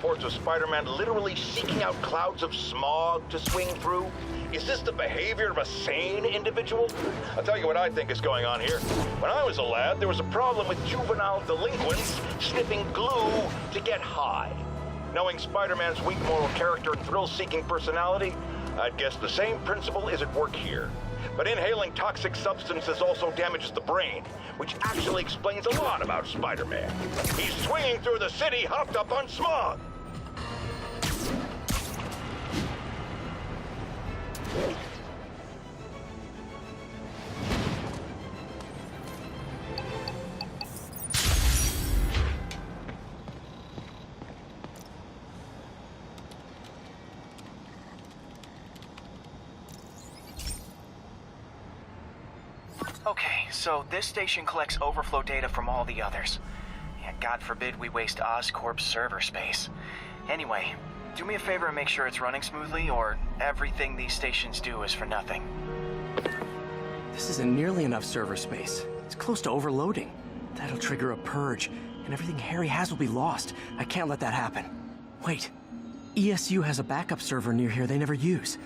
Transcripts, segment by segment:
reports of Spider-Man literally seeking out clouds of smog to swing through? Is this the behavior of a sane individual? I'll tell you what I think is going on here. When I was a lad, there was a problem with juvenile delinquents sniffing glue to get high. Knowing Spider-Man's weak moral character and thrill-seeking personality, I'd guess the same principle is at work here. But inhaling toxic substances also damages the brain, which actually explains a lot about Spider-Man. He's swinging through the city hopped up on smog. Okay, so this station collects overflow data from all the others. Yeah, God forbid we waste Oscorp's server space. Anyway, do me a favor and make sure it's running smoothly, or everything these stations do is for nothing. This isn't nearly enough server space. It's close to overloading. That'll trigger a purge, and everything Harry has will be lost. I can't let that happen. Wait. ESU has a backup server near here they never use.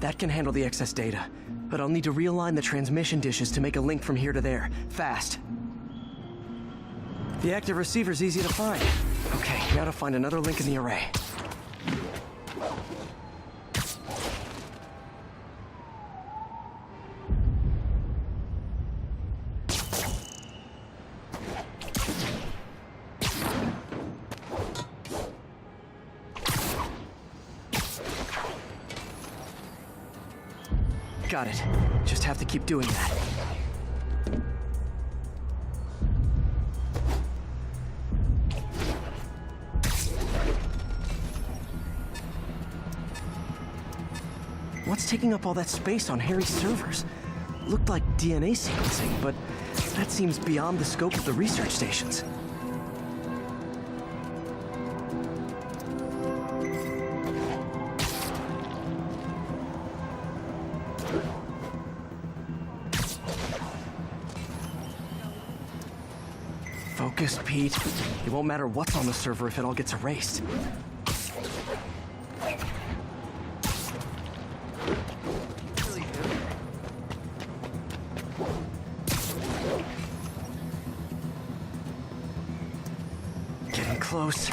That can handle the excess data, but I'll need to realign the transmission dishes to make a link from here to there, fast. The active receiver's easy to find. Okay, now to find another link in the array. Got it. Just have to keep doing that. What's taking up all that space on Harry's servers? Looked like DNA sequencing, but that seems beyond the scope of the research stations. Focus, Pete. It won't matter what's on the server if it all gets erased. Getting close.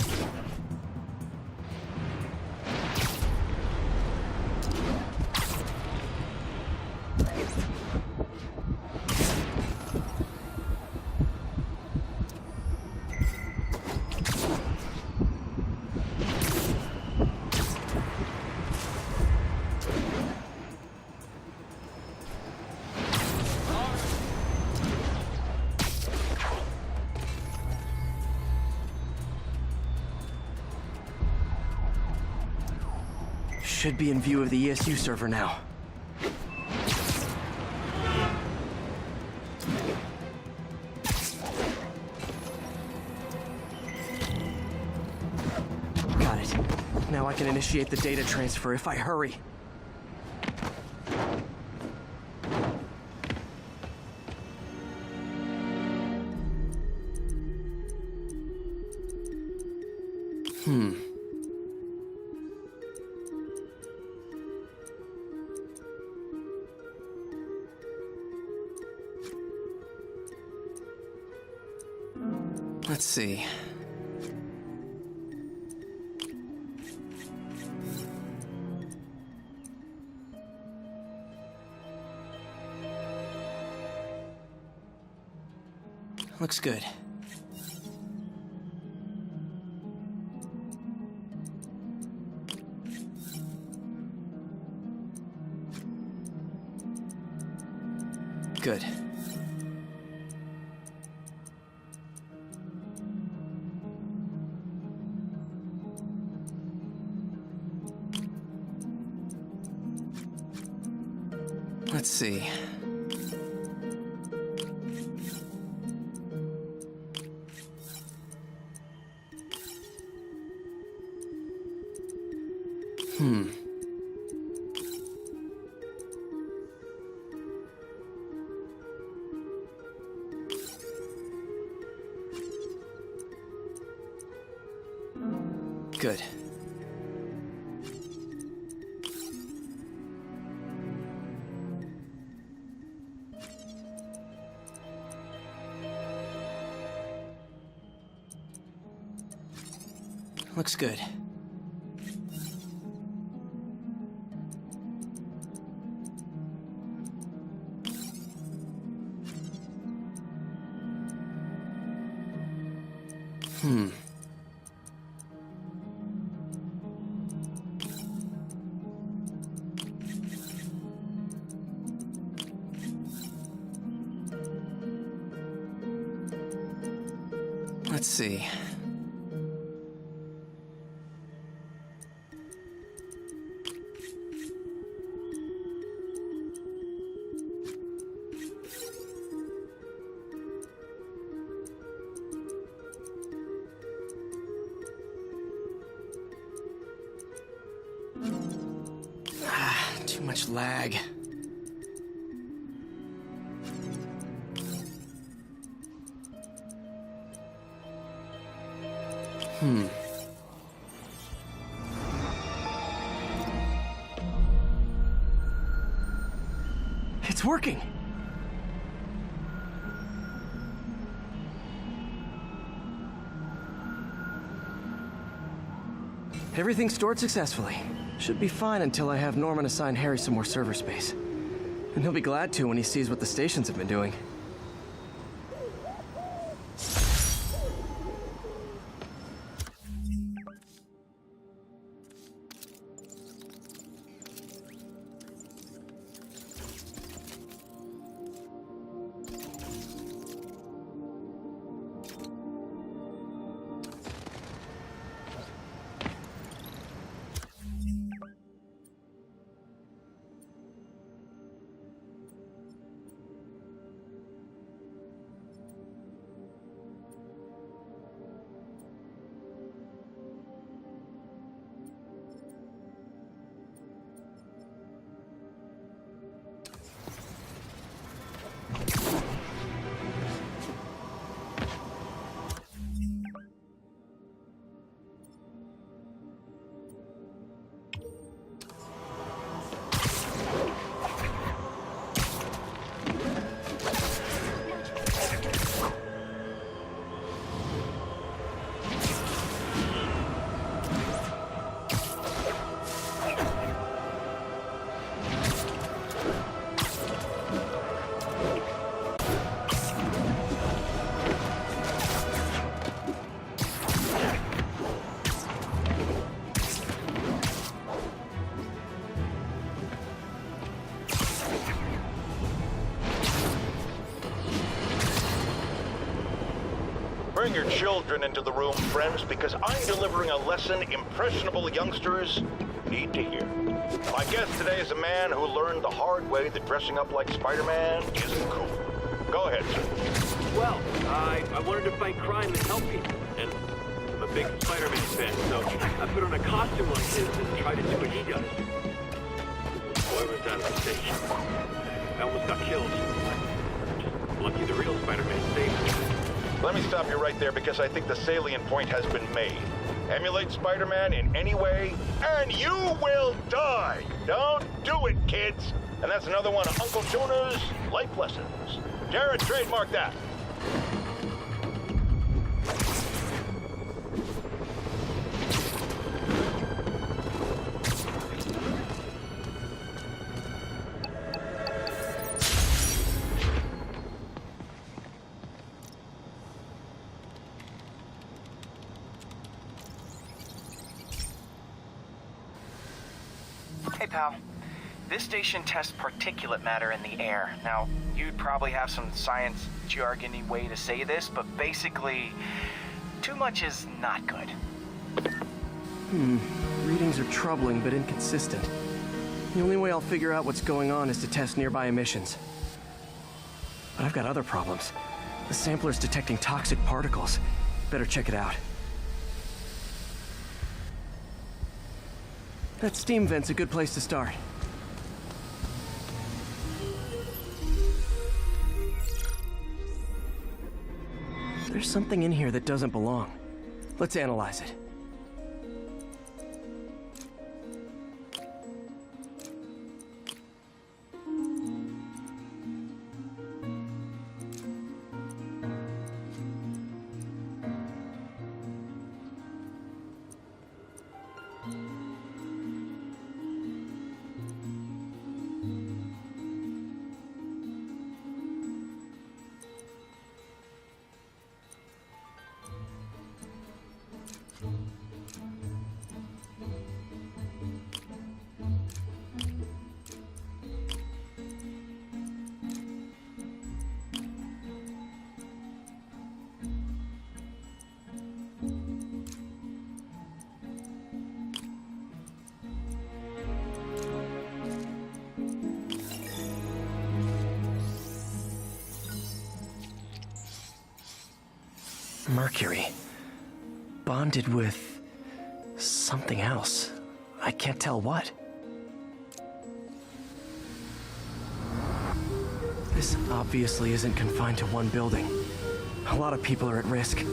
Should be in view of the ESU server now. Got it. Now I can initiate the data transfer if I hurry. Let's see. Looks good. Good. Let's see. good. Looks good. Let's see. Too much lag. It's working! Everything stored successfully. Should be fine until I have Norman assign Harry some more server space. And he'll be glad to when he sees what the stations have been doing. Bring your children into the room, friends, because I'm delivering a lesson impressionable youngsters need to hear. My guest today is a man who learned the hard way that dressing up like Spider-Man isn't cool. Go ahead, sir. Well, I wanted to fight crime and help people, and I'm a big Spider-Man fan, so I put on a costume like his and tried to do what he does. Boy, was that a mistake. I almost got killed. Just lucky the real Spider-Man saved me. Let me stop you right there because I think the salient point has been made. Emulate Spider-Man in any way, and you will die! Don't do it, kids! And that's another one of Uncle Jonah's life lessons. Jared, trademark that. Hey, pal. This station tests particulate matter in the air. Now, you'd probably have some science jargony way to say this, but basically, too much is not good. Readings are troubling but inconsistent. The only way I'll figure out what's going on is to test nearby emissions. But I've got other problems. The sampler's detecting toxic particles. Better check it out. That steam vent's a good place to start. There's something in here that doesn't belong. Let's analyze it. Mercury. Bonded with something else. I can't tell what. This obviously isn't confined to one building. A lot of people are at risk.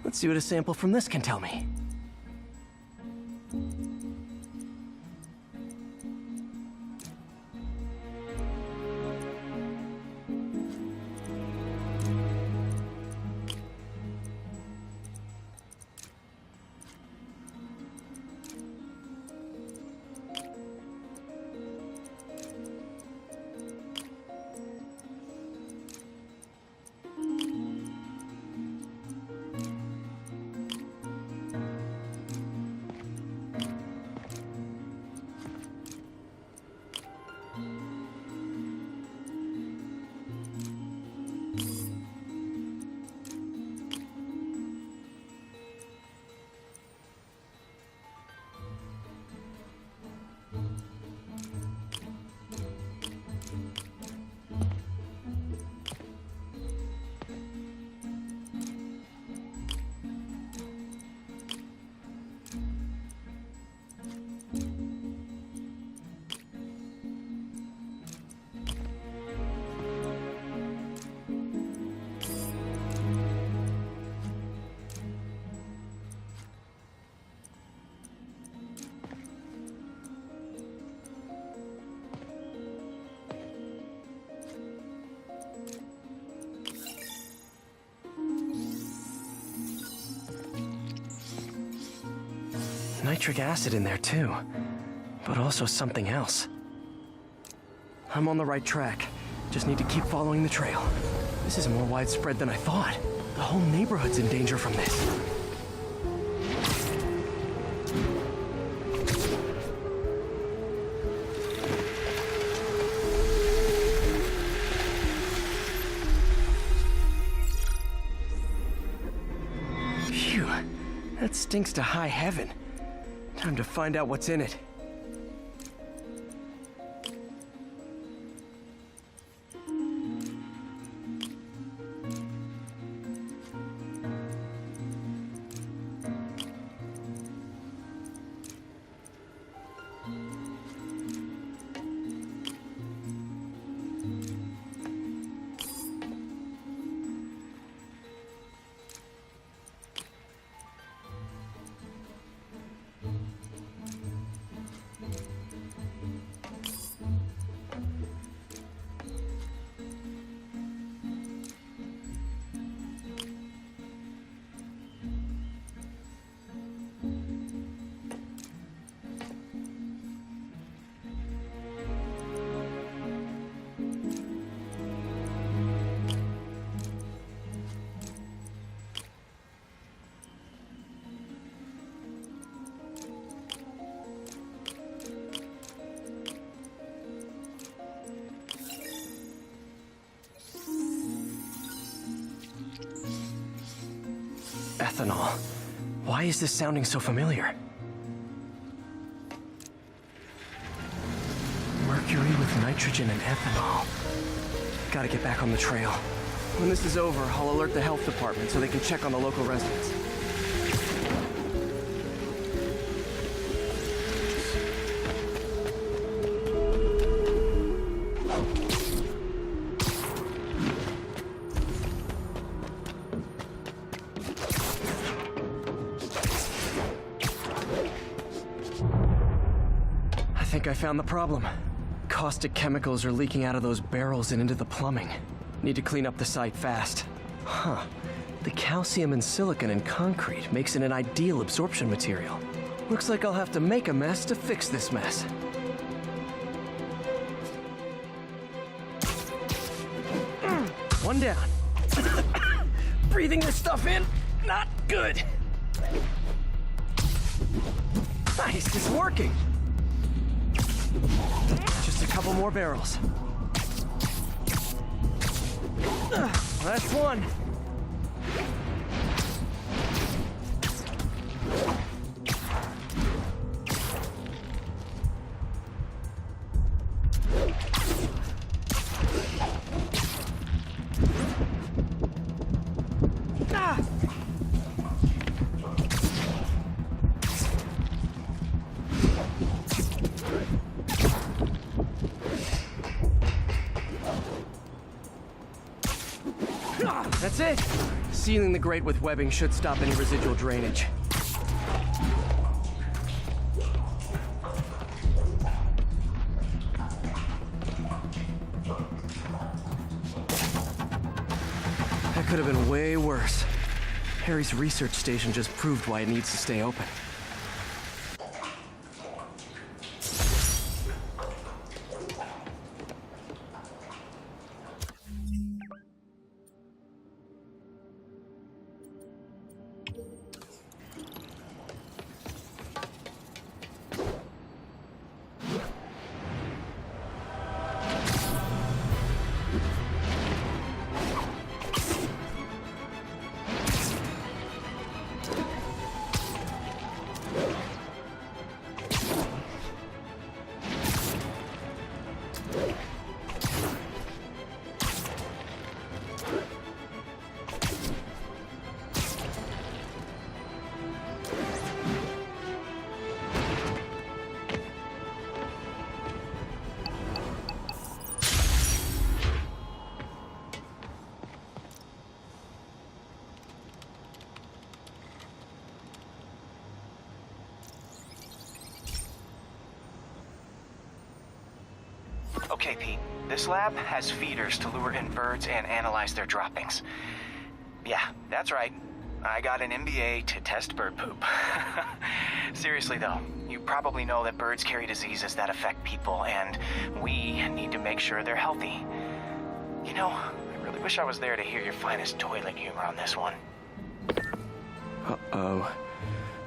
Let's see what a sample from this can tell me. Nitric acid in there too, but also something else. I'm on the right track. Just need to keep following the trail. This is more widespread than I thought. The whole neighborhood's in danger from this. Phew, that stinks to high heaven. Time to find out what's in it. Ethanol. Why is this sounding so familiar? Mercury with nitrogen and ethanol. Gotta get back on the trail. When this is over, I'll alert the health department so they can check on the local residents. I think I found the problem. Caustic chemicals are leaking out of those barrels and into the plumbing. Need to clean up the site fast. Huh. The calcium and silicon in concrete makes it an ideal absorption material. Looks like I'll have to make a mess to fix this mess. One down. Breathing this stuff in, not good. Nice, it's working. Just a couple more barrels. That's one. That's it. Sealing the grate with webbing should stop any residual drainage. That could have been way worse. Harry's research station just proved why it needs to stay open. Okay, Pete. This lab has feeders to lure in birds and analyze their droppings. Yeah, that's right. I got an MBA to test bird poop. Seriously though, you probably know that birds carry diseases that affect people, and we need to make sure they're healthy. You know, I really wish I was there to hear your finest toilet humor on this one. Uh-oh.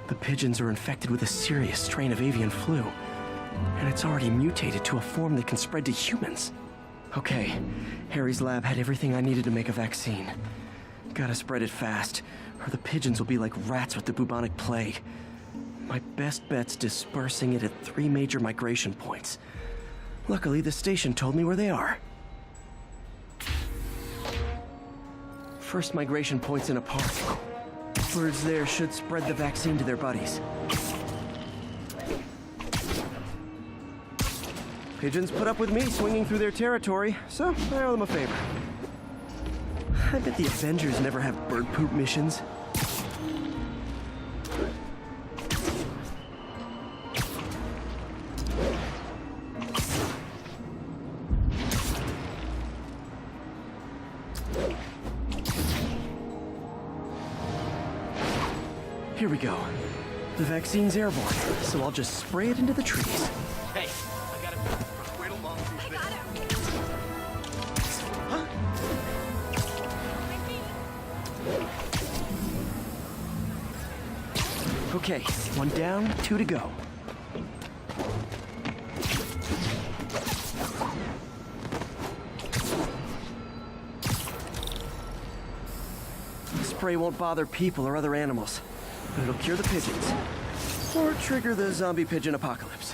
The pigeons are infected with a serious strain of avian flu. And it's already mutated to a form that can spread to humans. Okay, Harry's lab had everything I needed to make a vaccine. Gotta spread it fast, or the pigeons will be like rats with the bubonic plague. My best bet's dispersing it at 3 major migration points. Luckily, the station told me where they are. First migration point's in a park. Birds there should spread the vaccine to their buddies. Pigeons put up with me swinging through their territory, so I owe them a favor. I bet the Avengers never have bird poop missions. Here we go. The vaccine's airborne, so I'll just spray it into the trees. Hey, I got it. Wait a long I got it. Okay, 1 down, 2 to go. The spray won't bother people or other animals, but it'll cure the pigeons. Or trigger the zombie pigeon apocalypse.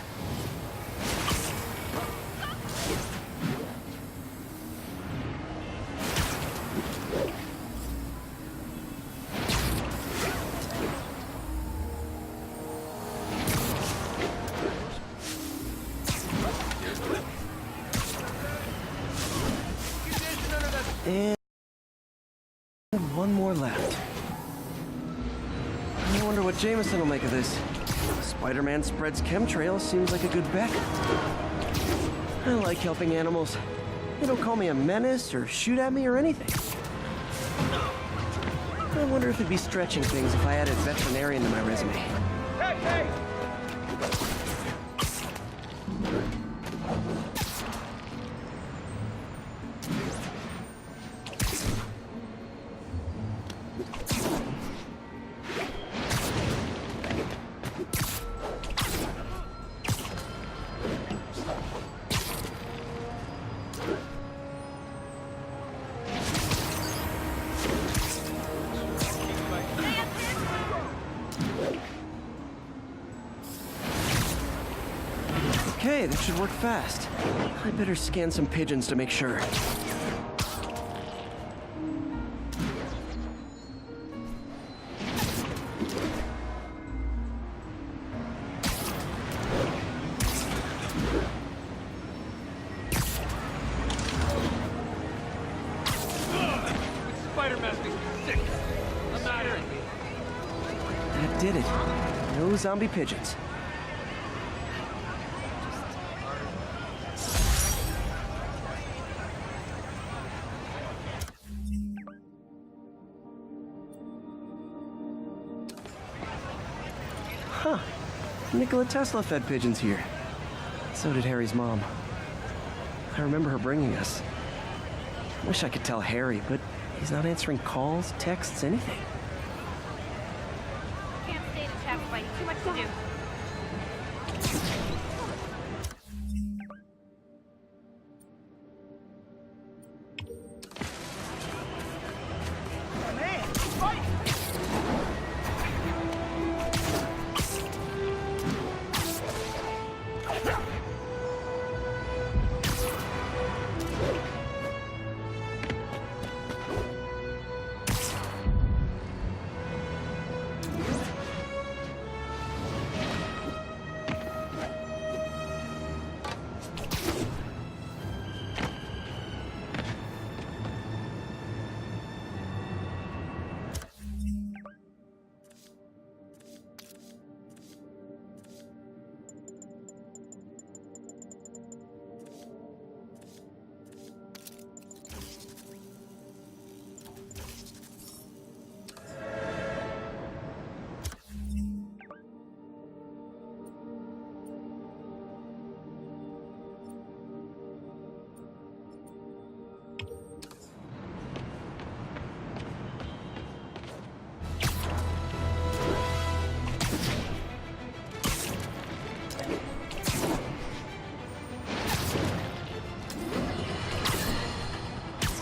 And 1 more left. I wonder what Jameson will make of this. Spider-Man spreads chemtrails seems like a good bet. I like helping animals. They don't call me a menace or shoot at me or anything. I wonder if it'd be stretching things if I added veterinarian to my resume. Hey, hey! Okay, that should work fast. I better scan some pigeons to make sure. Spider-Man makes me sick. I'm not here. That did it. No zombie pigeons. Huh. Nikola Tesla fed pigeons here. So did Harry's mom. I remember her bringing us. Wish I could tell Harry, but he's not answering calls, texts, anything. Can't stay to chat fight. Too much to do.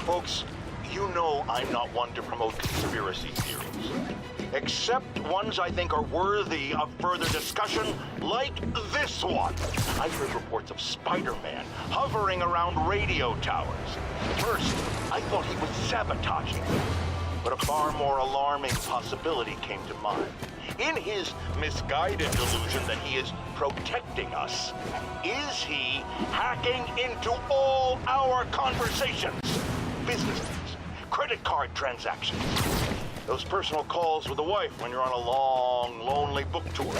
Folks, you know I'm not one to promote conspiracy theories. Except ones I think are worthy of further discussion, like this one. I've heard reports of Spider-Man hovering around radio towers. First, I thought he was sabotaging them, but a far more alarming possibility came to mind. In his misguided delusion that he is protecting us, is he hacking into all our conversations? Business things, credit card transactions, those personal calls with the wife when you're on a long, lonely book tour.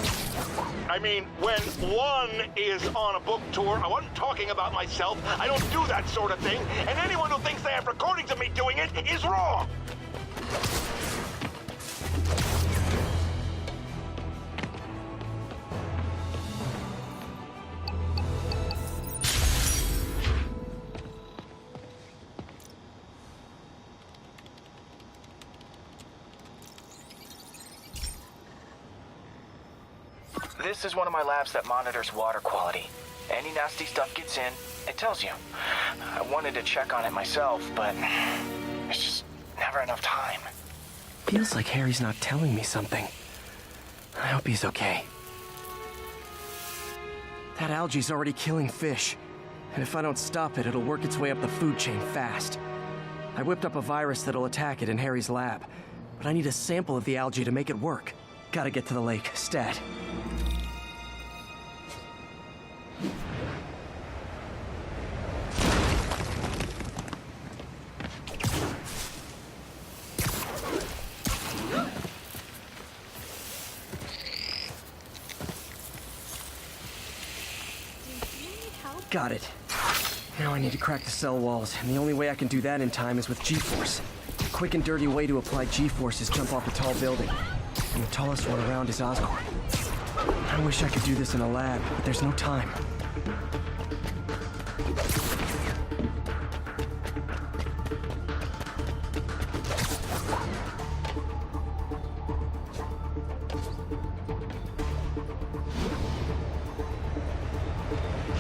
I mean, when one is on a book tour, I wasn't talking about myself. I don't do that sort of thing, and anyone who thinks they have recordings of me doing it is wrong. This is one of my labs that monitors water quality. Any nasty stuff gets in, it tells you. I wanted to check on it myself, but there's just never enough time. Feels like Harry's not telling me something. I hope he's okay. That algae's already killing fish. And if I don't stop it, it'll work its way up the food chain fast. I whipped up a virus that'll attack it in Harry's lab. But I need a sample of the algae to make it work. Gotta get to the lake, stat. Got it. Now I need to crack the cell walls, and the only way I can do that in time is with G-Force. A quick and dirty way to apply G-Force is jump off a tall building. And the tallest one around is Oscorp. I wish I could do this in a lab, but there's no time.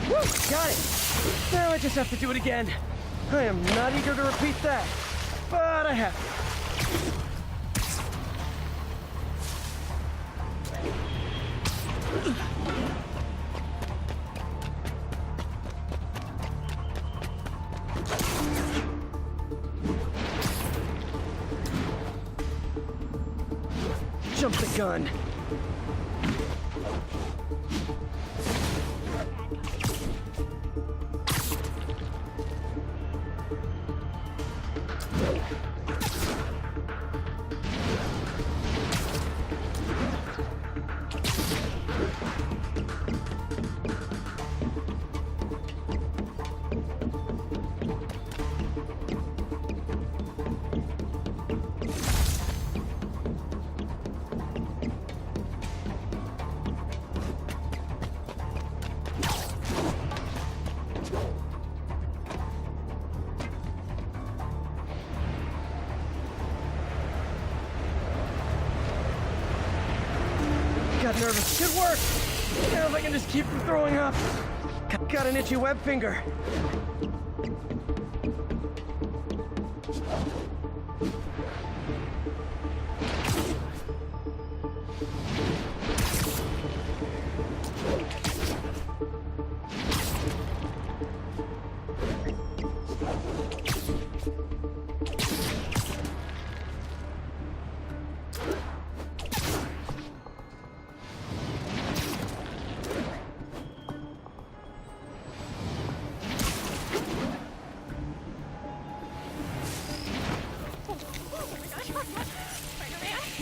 Woo! Got it! Now I just have to do it again. I am not eager to repeat that, but I have to. gun. Got nervous. Good work! Now if I can just keep from throwing up. Got an itchy web finger.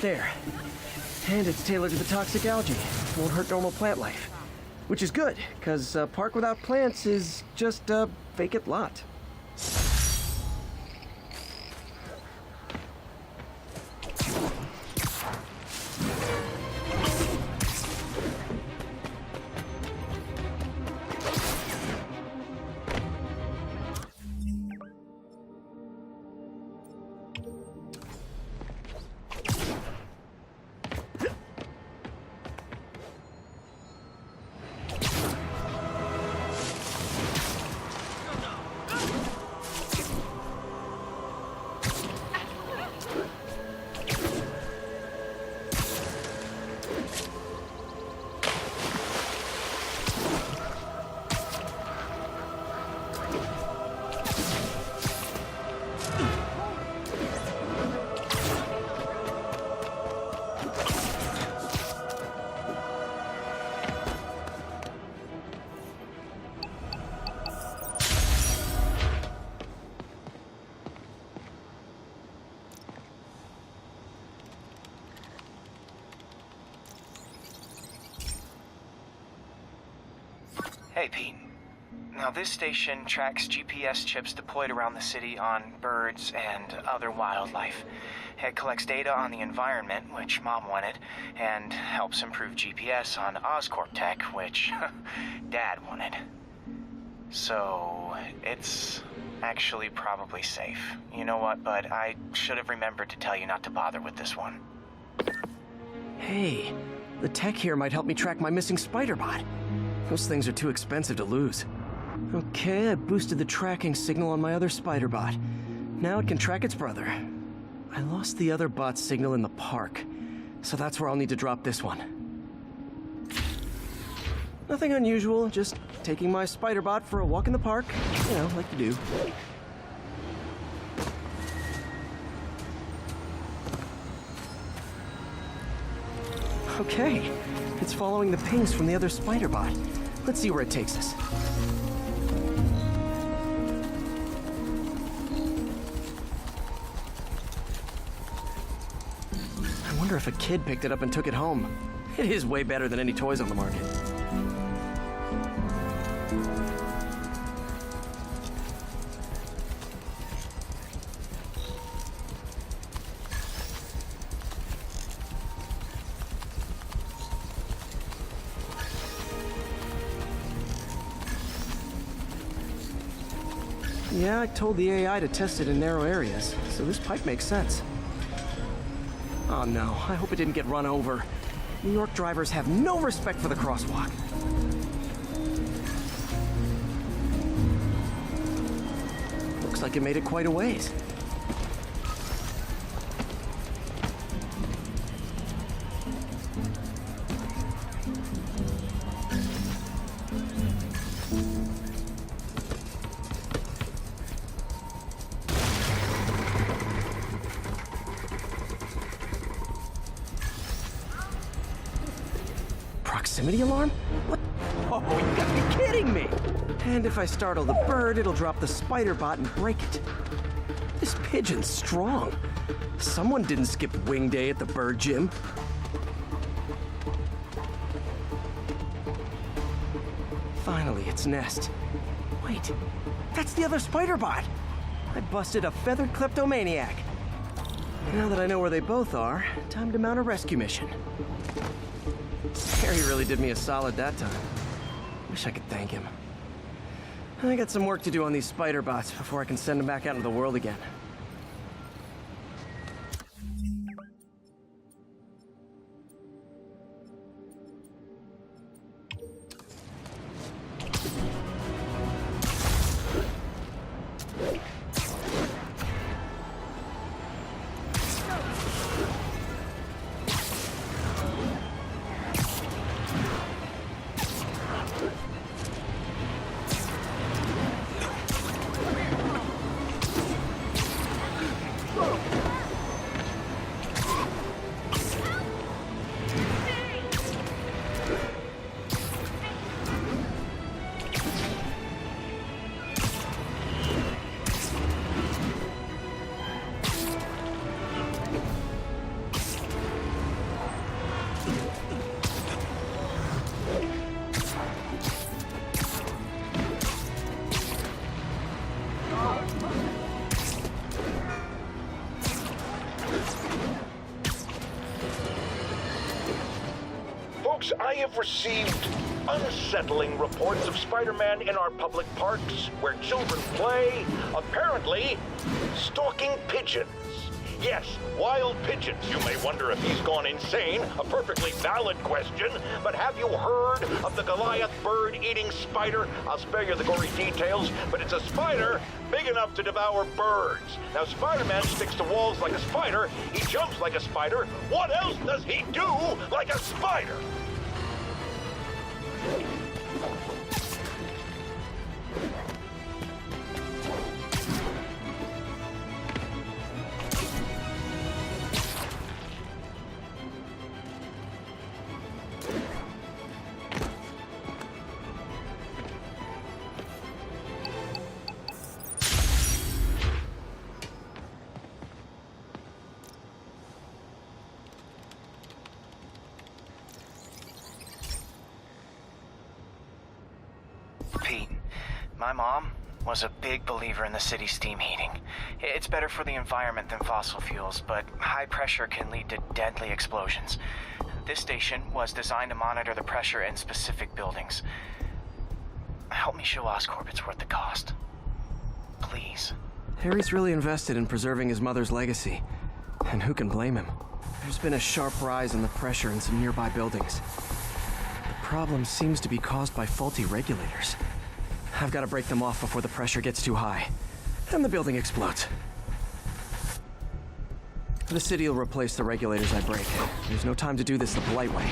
There. And it's tailored to the toxic algae. Won't hurt normal plant life. Which is good, because a park without plants is just a vacant lot. Hey, Pete. Now, this station tracks GPS chips deployed around the city on birds and other wildlife. It collects data on the environment, which Mom wanted, and helps improve GPS on Oscorp tech, which Dad wanted. So, it's actually probably safe. You know what, bud? I should have remembered to tell you not to bother with this one. Hey, the tech here might help me track my missing spider bot. Those things are too expensive to lose. Okay, I boosted the tracking signal on my other spider bot. Now it can track its brother. I lost the other bot's signal in the park, so that's where I'll need to drop this one. Nothing unusual, just taking my spider bot for a walk in the park, you know, like you do. Okay, it's following the pings from the other spider bot. Let's see where it takes us. I wonder if a kid picked it up and took it home. It is way better than any toys on the market. Yeah, I told the AI to test it in narrow areas, so this pipe makes sense. Oh no, I hope it didn't get run over. New York drivers have no respect for the crosswalk. Looks like it made it quite a ways. proximity alarm? What? Oh, you gotta be kidding me! And if I startle the bird, it'll drop the spider bot and break it. This pigeon's strong. Someone didn't skip wing day at the bird gym. Finally, its nest. Wait, that's the other spider bot. I busted a feathered kleptomaniac. Now that I know where they both are, time to mount a rescue mission. Harry really did me a solid that time. Wish I could thank him. I got some work to do on these spider bots before I can send them back out into the world again. I have received unsettling reports of Spider-Man in our public parks, where children play, apparently stalking pigeons. Yes, wild pigeons. You may wonder if he's gone insane, a perfectly valid question, but have you heard of the Goliath bird-eating spider? I'll spare you the gory details, but it's a spider big enough to devour birds. Now, Spider-Man sticks to walls like a spider, he jumps like a spider. What else does he do like a spider? Pete, my mom was a big believer in the city's steam heating. It's better for the environment than fossil fuels, but high pressure can lead to deadly explosions. This station was designed to monitor the pressure in specific buildings. Help me show Oscorp it's worth the cost. Please. Harry's really invested in preserving his mother's legacy. And who can blame him? There's been a sharp rise in the pressure in some nearby buildings. The problem seems to be caused by faulty regulators. I've got to break them off before the pressure gets too high. Then the building explodes. The city will replace the regulators I break. There's no time to do this the polite way.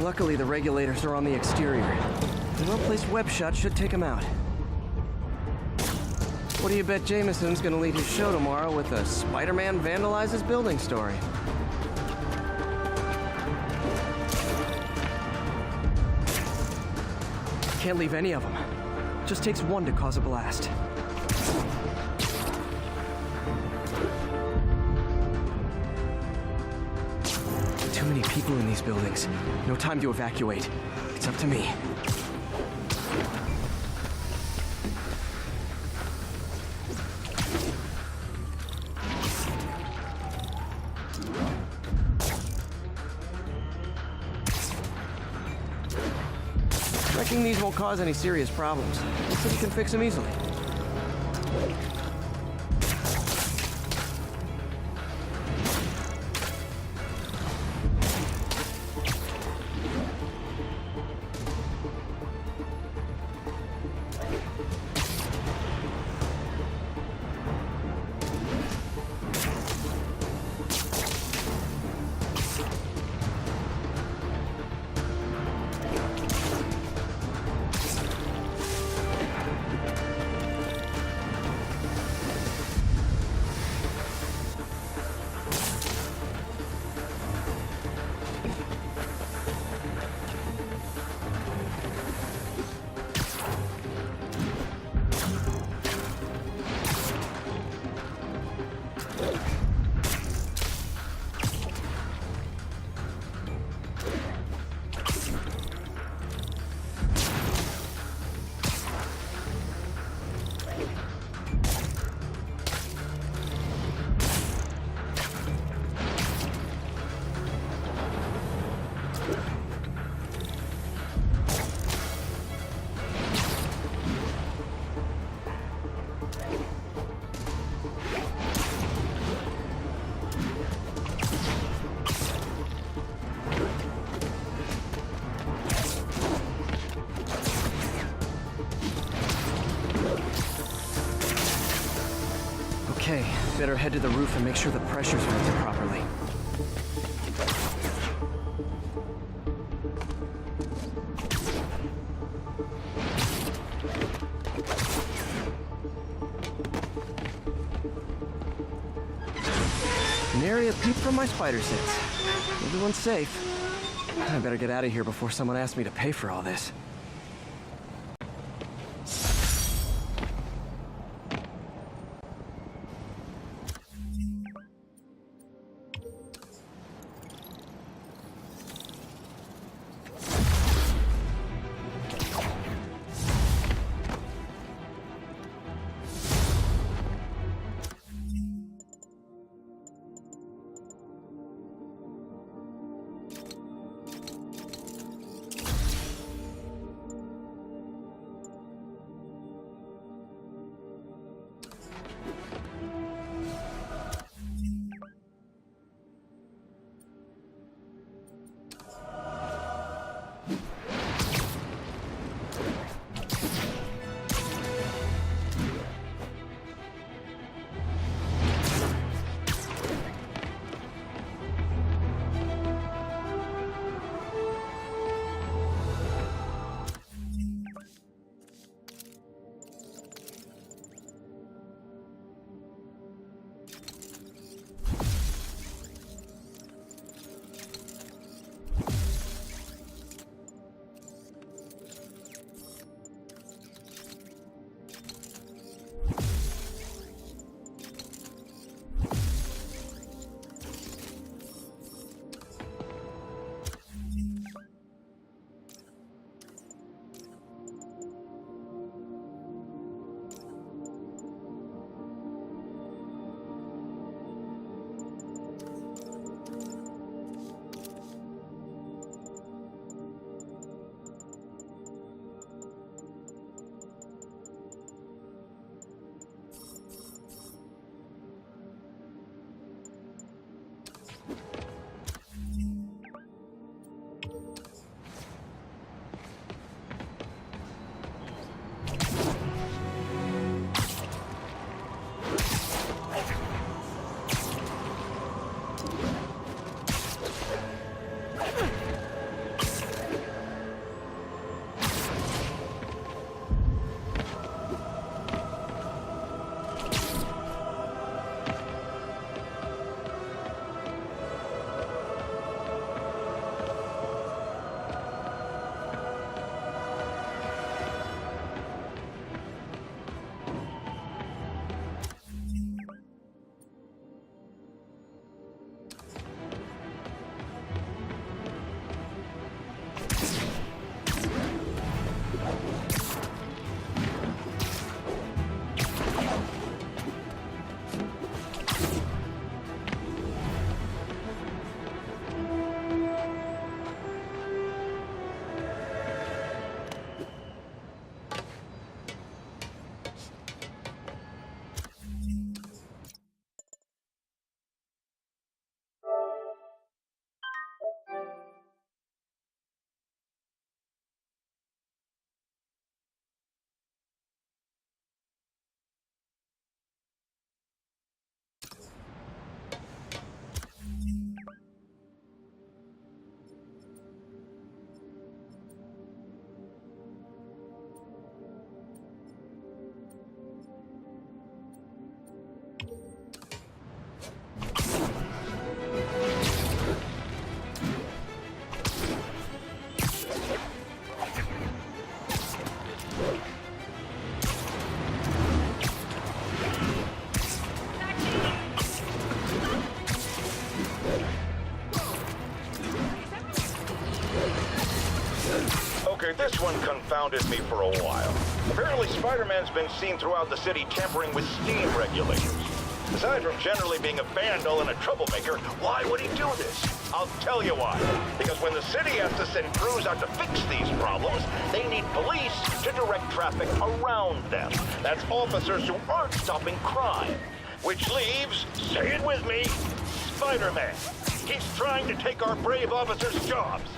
Luckily, the regulators are on the exterior. A well-placed web shot should take them out. What do you bet Jameson's gonna lead his show tomorrow with a Spider-Man vandalizes building story? Can't leave any of them. Just takes one to cause a blast. Too many people in these buildings. No time to evacuate. It's up to me. Wrecking these won't cause any serious problems. The city can fix them easily. Okay, better head to the roof and make sure the pressure's rented properly. Nary a peep from my spider sense. Everyone's safe. I better get out of here before someone asks me to pay for all this. This one confounded me for a while. Apparently, Spider-Man's been seen throughout the city tampering with steam regulators. Aside from generally being a vandal and a troublemaker, why would he do this? I'll tell you why. Because when the city has to send crews out to fix these problems, they need police to direct traffic around them. That's officers who aren't stopping crime. Which leaves, say it with me, Spider-Man. He's trying to take our brave officers' jobs.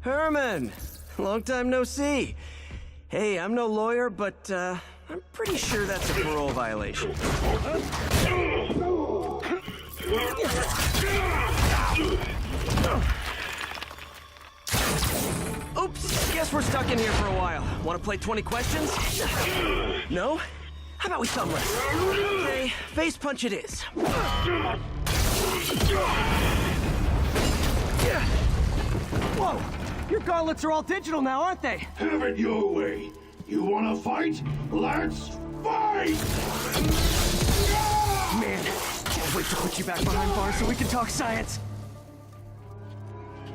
Herman! Long time no see. Hey, I'm no lawyer, but I'm pretty sure that's a parole violation. Oops, guess we're stuck in here for a while. Want to play 20 questions? No? How about we thumb wrestle? Okay, face punch it is. Whoa! Your gauntlets are all digital now, aren't they? Have it your way. You wanna fight? Let's fight! Man, can't wait to put you back behind bars so we can talk science.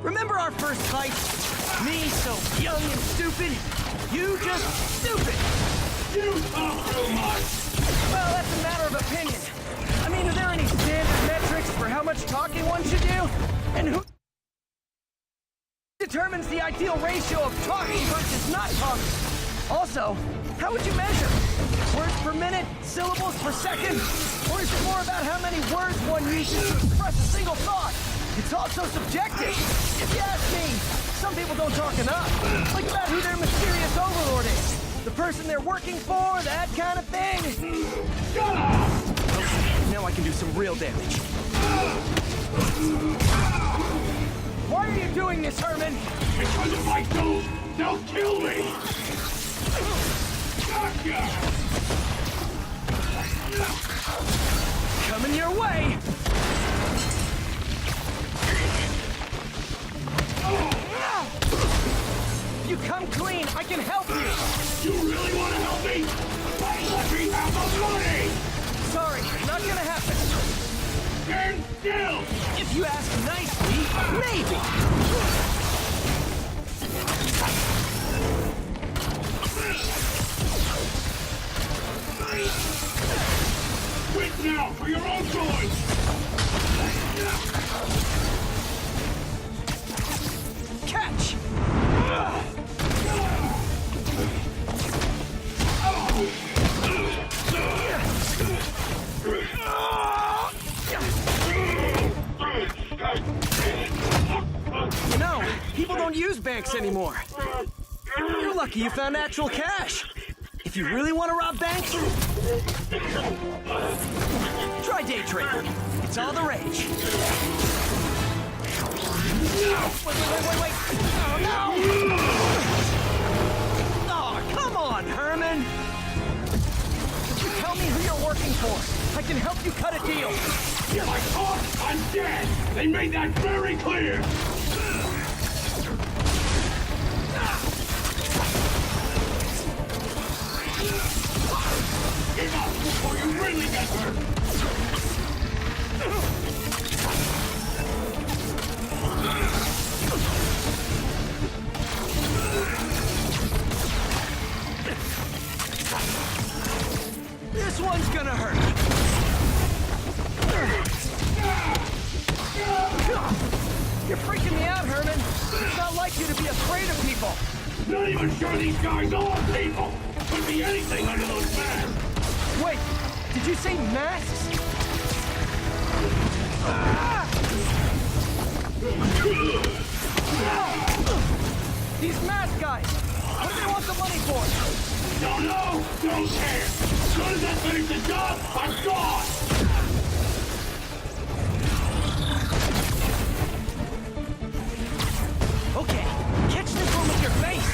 Remember our first fight? Me so young and stupid? You just stupid! You talk too much! Well, that's a matter of opinion. I mean, are there any standard metrics for how much talking one should do? And who determines the ideal ratio of talking versus not talking? Also, how would you measure? Words per minute? Syllables per second? Or is it more about how many words one uses to express a single thought? It's also subjective. If you ask me, some people don't talk enough. Like about who their mysterious overlord is. The person they're working for, that kind of thing. Okay, now I can do some real damage. Why are you doing this, Herman? Because if I don't, they'll kill me! Gotcha! Coming your way! You come clean, I can help you! You really wanna help me? Let me have the money! Sorry, not gonna happen. Stand still! If you ask nicely, maybe! Quit now for your own good! Catch! You know, people don't use banks anymore. You're lucky you found actual cash. If you really want to rob banks, try day trading. It's all the rage. Wait. Oh, no! Oh, come on, Herman! You tell me who you're working for. I can help you cut a deal. If I talk, I'm dead! They made that very clear! Give up before you really get hurt! This one's gonna hurt. You're freaking me out, Herman. It's not like you to be afraid of people. Not even sure these guys are people! Could be anything under those masks! Wait, did you say masks? These mask guys! What do they want the money for? Don't know! Don't care! As soon as I finish the job, I'm gone! Okay, catch this one with your face!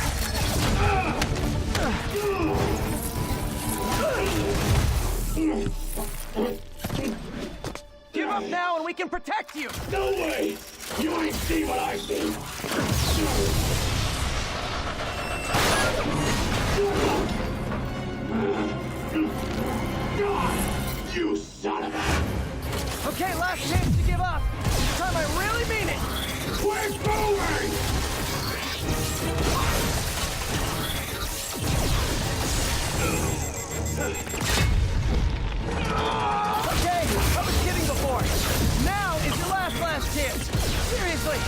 Give up now and we can protect you! No way! You ain't see what I see! You son of a... Okay, last chance to give up. This time I really mean it! We're going! Okay, I was kidding before. Now is your last chance. Seriously.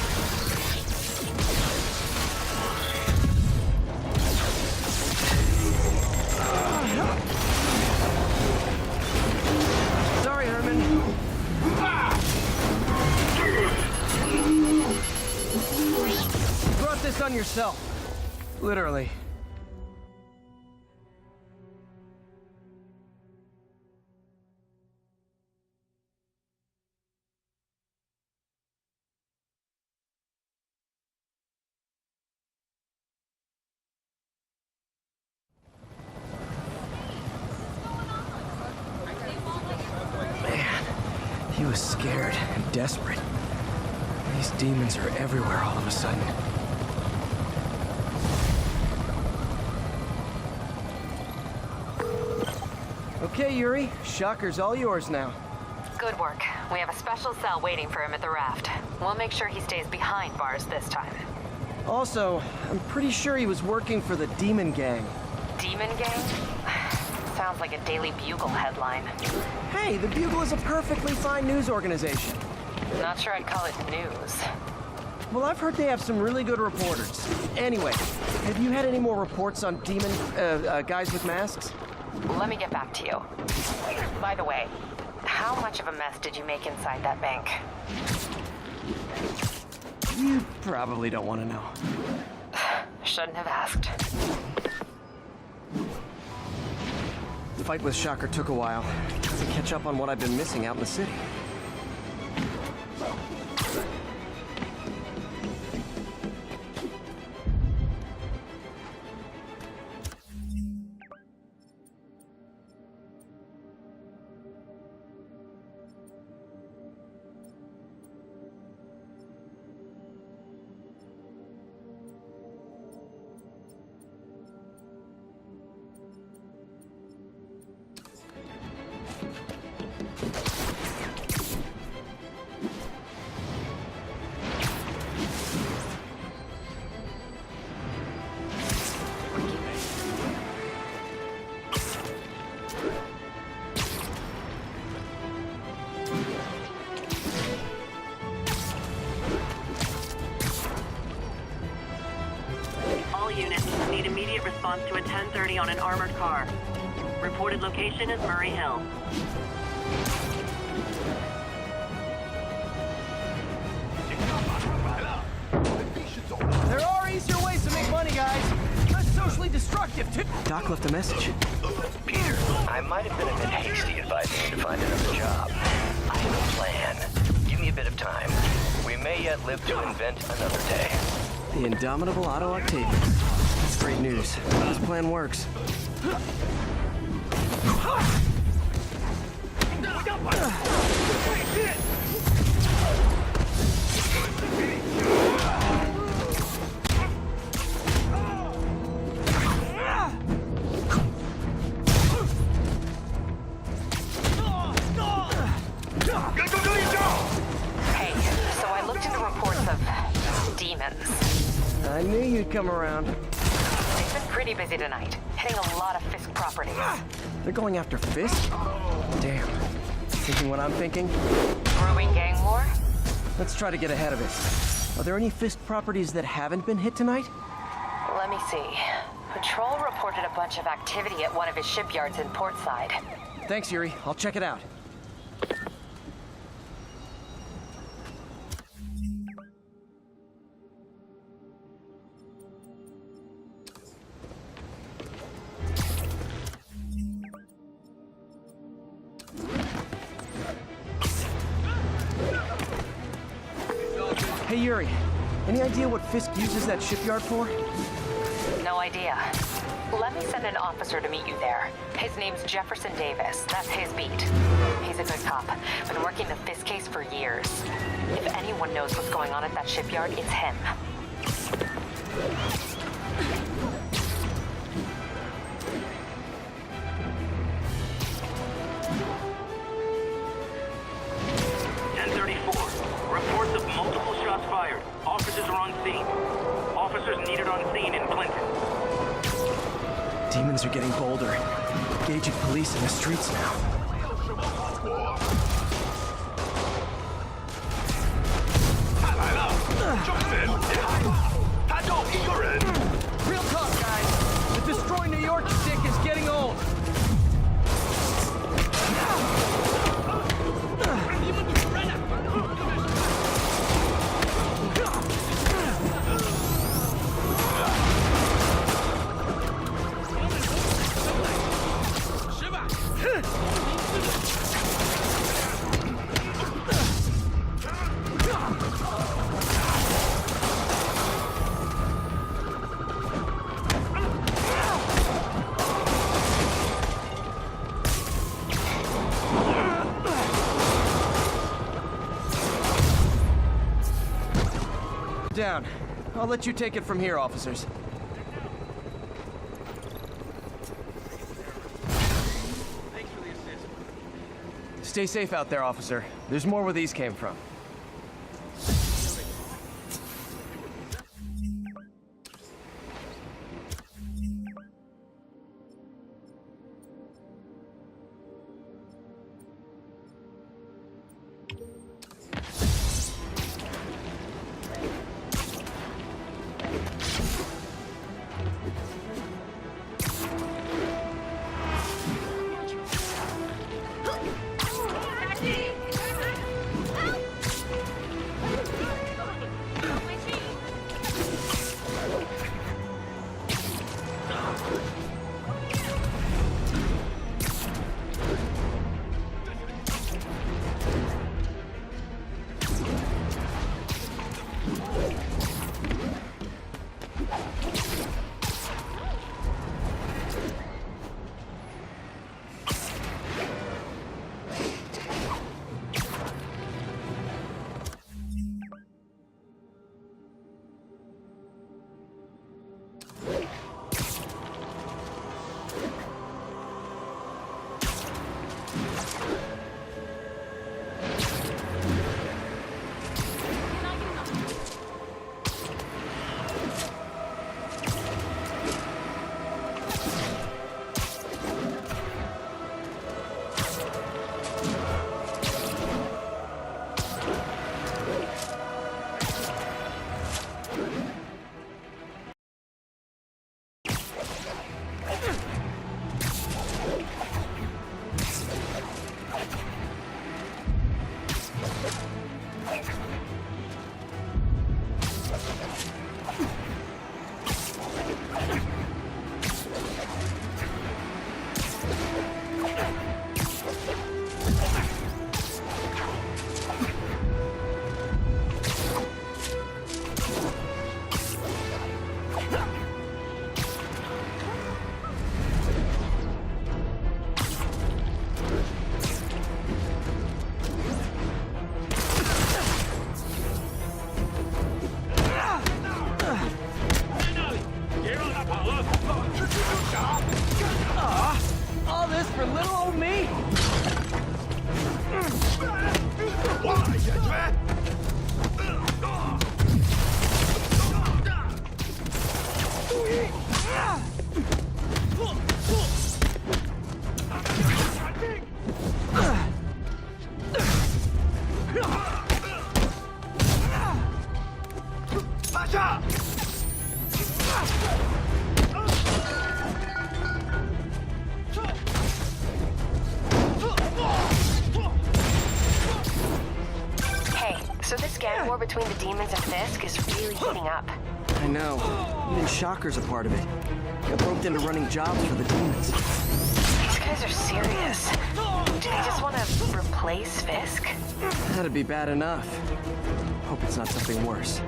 Sorry, Herman. Brought this on on yourself. Literally. He was scared and desperate. These demons are everywhere all of a sudden. Okay, Yuri. Shocker's all yours now. Good work. We have a special cell waiting for him at the raft. We'll make sure he stays behind bars this time. Also, I'm pretty sure he was working for the Demon Gang. Demon Gang? Sounds like a Daily Bugle headline. Hey, the Bugle is a perfectly fine news organization. Not sure I'd call it news. Well, I've heard they have some really good reporters. Anyway, have you had any more reports on demon, guys with masks? Let me get back to you. By the way, how much of a mess did you make inside that bank? You probably don't want to know. Shouldn't have asked. The fight with Shocker took a while to catch up on what I've been missing out in the city. Need immediate response to a 1030 on an armored car. Reported location is Murray Hill. There are easier ways to make money, guys. Less socially destructive, too. Doc left a message. Peter, I might have been a bit hasty advising you to find another job. I have a plan. Give me a bit of time. We may yet live to invent another day. The indomitable Otto Octavius. That's great news. This plan works. Hey, so I looked into reports of demons. I knew you'd come around. They've been pretty busy tonight, hitting a lot of Fisk properties. They're going after Fisk? Damn. Thinking what I'm thinking? Brewing gang war? Let's try to get ahead of it. Are there any Fisk properties that haven't been hit tonight? Let me see. Patrol reported a bunch of activity at one of his shipyards in Portside. Thanks, Yuri. I'll check it out. Hey, Yuri. Any idea what Fisk uses that shipyard for? No idea. Let me send an officer to meet you there. His name's Jefferson Davis. That's his beat. He's a good cop. Been working the Fisk case for years. If anyone knows what's going on at that shipyard, it's him. Reports of multiple shots fired. Officers are on scene. Officers needed on scene in Clinton. Demons are getting bolder. Engaging police in the streets now. Real talk, guys. The Destroy New York stick is getting old. down. I'll let you take it from here, officers. Stay safe out there, officer. There's more where these came from. All this for little old me? So this gang war between the demons and Fisk is really heating up. I know. Even Shocker's a part of it. Got roped into running jobs for the demons. These guys are serious. Do they just want to replace Fisk? That'd be bad enough. Hope it's not something worse.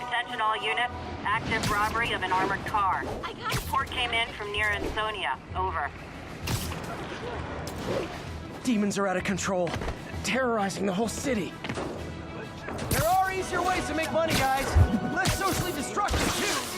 Attention all units. Active robbery of an armored car. Report came in from near Ansonia. Over. Demons are out of control, terrorizing the whole city. There are easier ways to make money, guys. Less socially destructive, too.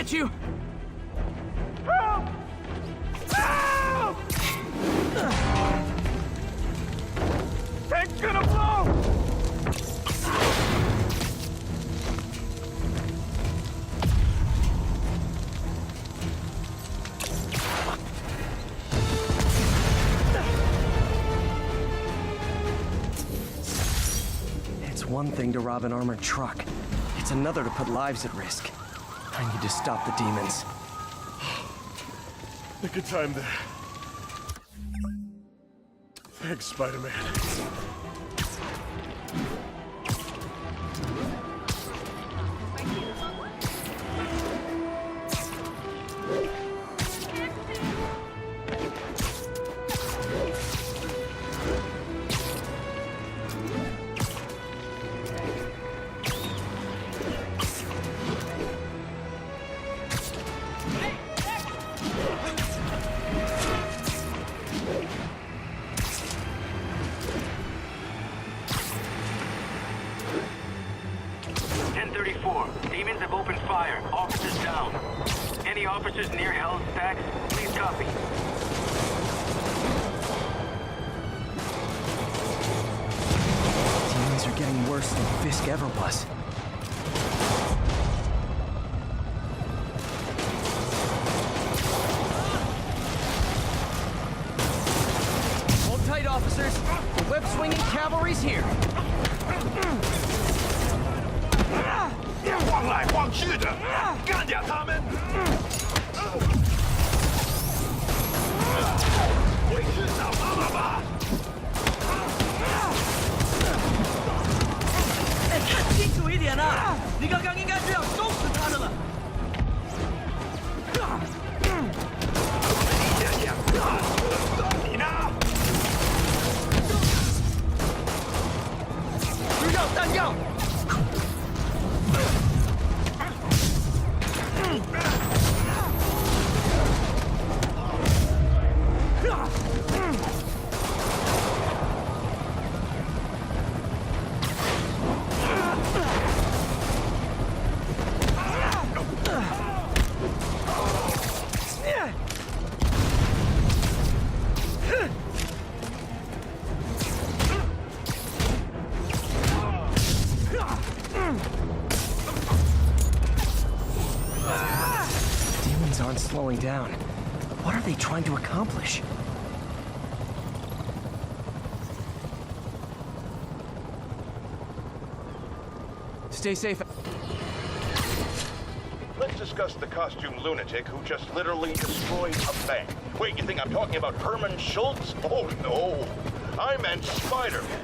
get you! Tank's gonna blow! It's one thing to rob an armored truck. It's another to put lives at risk. I need to stop the demons. Nick of time there. Thanks, Spider-Man. Demons have opened fire. Officers down. Any officers near Hell's Stacks, please copy. Demons are getting worse than Fisk ever was. Hold tight, officers. The web-swinging cavalry's here. 晃来晃去的，干掉他们！回去找妈妈吧。哎，看清楚一点啊！你刚刚应该是要收拾他的了。你呢？需要弹药。 Demons aren't slowing down. What are they trying to accomplish? Stay safe. Let's discuss the costume lunatic who just literally destroyed a bank. Wait, you think I'm talking about Herman Schultz? Oh, no. I meant Spider-Man.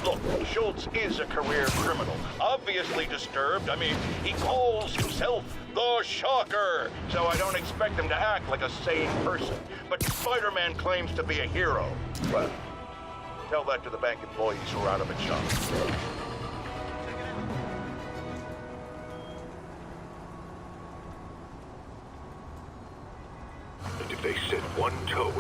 Look, Schultz is a career criminal. Obviously disturbed. I mean, he calls himself the Shocker. So I don't expect him to act like a sane person. But Spider-Man claims to be a hero. Well, tell that to the bank employees who are out of a job. And if they set one toe